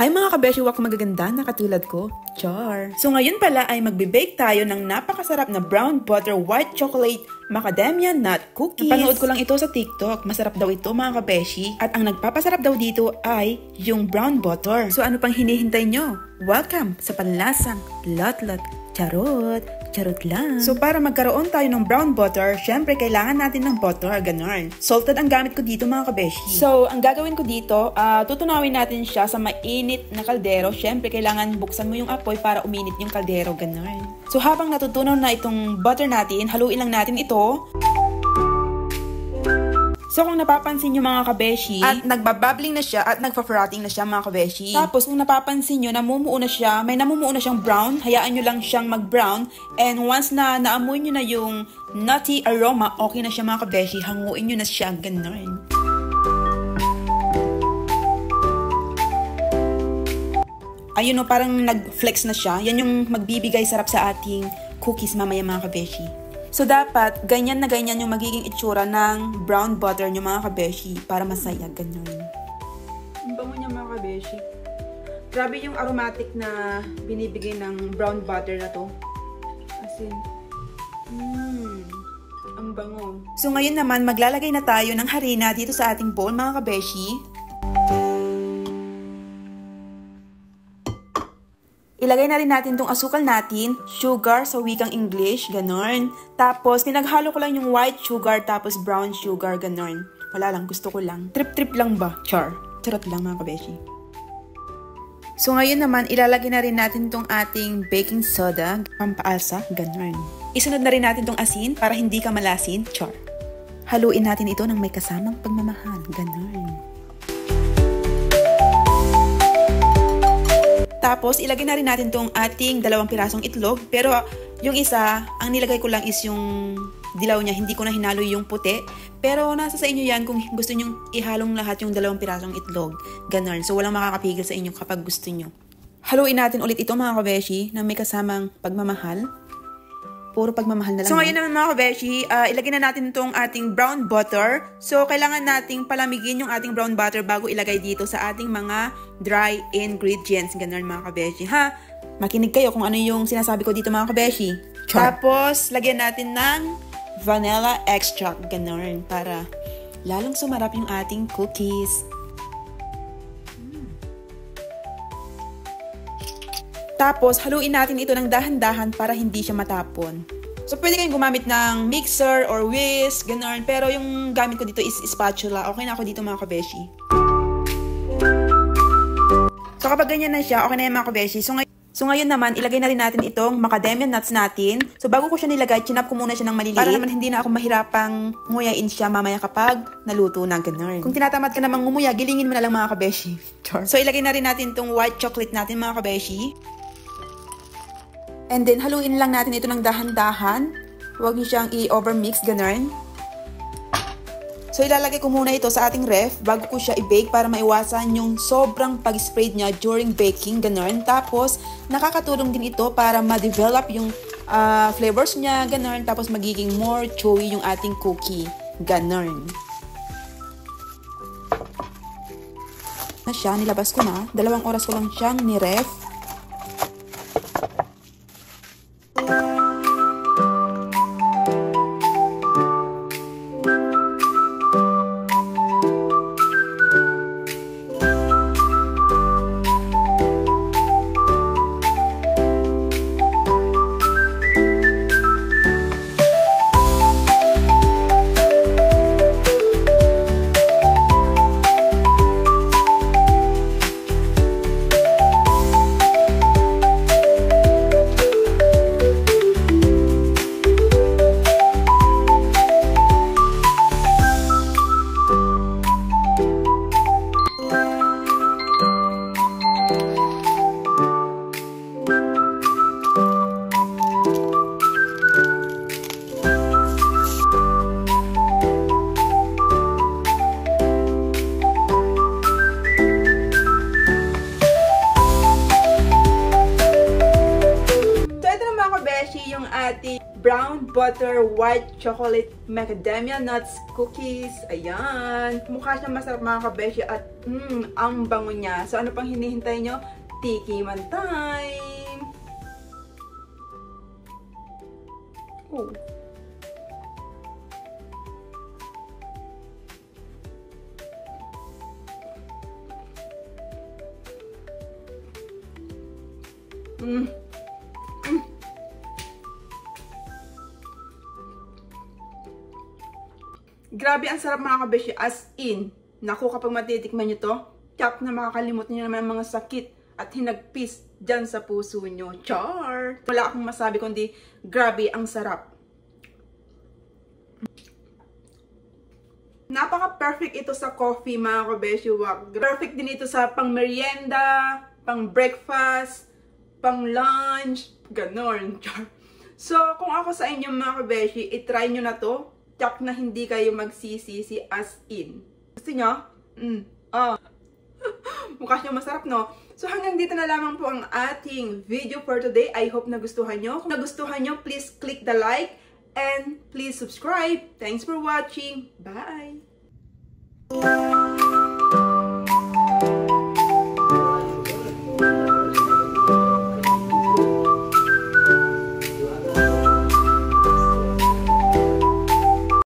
Hi mga kabeshi, wak magaganda na katulad ko. Char! So ngayon pala ay magbe-bake tayo ng napakasarap na brown butter white chocolate macadamia nut cookies. Napanood ko lang ito sa TikTok. Masarap daw ito mga kabeshi. At ang nagpapasarap daw dito ay yung brown butter. So ano pang hinihintay nyo? Welcome sa panlasang lot-lot. Charot! Charot lang. So para magkaroon tayo ng brown butter, syempre kailangan natin ng butter, ganon. Salted ang gamit ko dito mga kabeshi. So ang gagawin ko dito, tutunawin natin siya sa mainit na kaldero. Syempre kailangan buksan mo yung apoy para uminit yung kaldero, ganon. So habang natutunaw na itong butter natin, haluin lang natin ito. So kung napapansin nyo mga kabeshi, at nagbababling na siya at nagpa-frotting na siya mga kabeshi. Tapos kung napapansin nyo, namumuo na siya, may namumuo na siyang brown, hayaan nyo lang siyang mag-brown. And once na naamoy nyo na yung nutty aroma, okay na siya mga kabeshi, hanguin nyo na siya, ganun. Ayun o, parang nag-flex na siya. Yan yung magbibigay sarap sa ating cookies mamaya mga kabeshi. So, dapat, ganyan na ganyan yung magiging itsura ng brown butter nyo mga kabeshi para masaya, ganyan. Ang bango niya mga kabeshi. Grabe yung aromatic na binibigay ng brown butter na to. As in, ang bango. So, ngayon naman, maglalagay na tayo ng harina dito sa ating bowl mga kabeshi. Ilagay na rin natin itong asukal natin, sugar sa wikang English, ganon. Tapos, pinaghalo ko lang yung white sugar tapos brown sugar, ganon. Wala lang, gusto ko lang. Trip-trip lang ba? Char. Charot lang mga kabeshi. So, ngayon naman, ilalagay na rin natin itong ating baking soda, pampaalsa, ganon. Isunod na rin natin itong asin para hindi ka malasin, char. Haluin natin ito ng may kasamang pagmamahal, ganon. Tapos, ilagay na rin natin itong ating 2 pirasong itlog. Pero, yung isa, ang nilagay ko lang is yung dilaw niya. Hindi ko na hinalo yung puti. Pero, nasa sa inyo yan kung gusto nyo ihalong lahat yung 2 pirasong itlog. Ganon. So, walang makakapigil sa inyo kapag gusto nyo. Haluin natin ulit ito mga kabeshi na may kasamang pagmamahal. Puro pagmamahal na lang. So, ngayon naman mga kabeshi, ilagay na natin itong ating brown butter. So, kailangan nating palamigin yung ating brown butter bago ilagay dito sa ating mga dry ingredients. Ganun mga kabeshi, ha? Makinig kayo kung ano yung sinasabi ko dito mga kabeshi. Char. Tapos, lagyan natin ng vanilla extract. Ganun, para lalong sumarap yung ating cookies. Tapos, haluin natin ito ng dahan-dahan para hindi siya matapon. So, pwede kayong gumamit ng mixer or whisk, gano'n. Pero yung gamit ko dito is spatula. Okay na ako dito mga kabeshi. So, kapag ganyan na siya, okay na yan mga kabeshi. So, ngayon naman, ilagay na rin natin itong macadamia nuts natin. So, bago ko siya nilagay, chinap ko muna siya ng maliliit. Para naman hindi na ako mahirapang nguyain siya mamaya kapag naluto na, gano'n. Kung tinatamad ka namang ngumuya, gilingin mo na lang mga kabeshi. So, ilagay na rin natin itong white chocolate natin mga kabeshi. And then, haluin lang natin ito ng dahan-dahan. Huwag niyo siyang i-overmix, ganun. So, ilalagay ko muna ito sa ating ref bago ko siya i-bake para maiwasan yung sobrang pag-spread niya during baking, ganun. Tapos, nakakatulong din ito para ma-develop yung flavors niya, ganun. Tapos, magiging more chewy yung ating cookie, ganun. Na siya, nilabas ko na. 2 oras ko lang siyang ni-ref. ating brown butter white chocolate macadamia nuts cookies. Ayan. Mukha siya masarap mga kabeshi at ang bango niya. So ano pang hinihintay nyo? Tikiman time! Oh. Grabe, ang sarap mga kabeshi. As in, naku, kapag matitikman nyo to, tiyak na makakalimot nyo naman ang mga sakit at hinagpis dyan sa puso nyo. Char! Wala akong masabi kundi, grabe, ang sarap. Napaka-perfect ito sa coffee mga kabeshi. Perfect din ito sa pang merienda, pang breakfast, pang lunch, ganon. So, kung ako sa inyo mga kabeshi, itry nyo na to. Tiyak na hindi kayo magsisisi as in. Gusto nyo? Mukha siya masarap, no? So, hanggang dito na lamang po ang ating video for today. I hope nagustuhan nyo. Kung nagustuhan nyo, please click the like and please subscribe. Thanks for watching. Bye!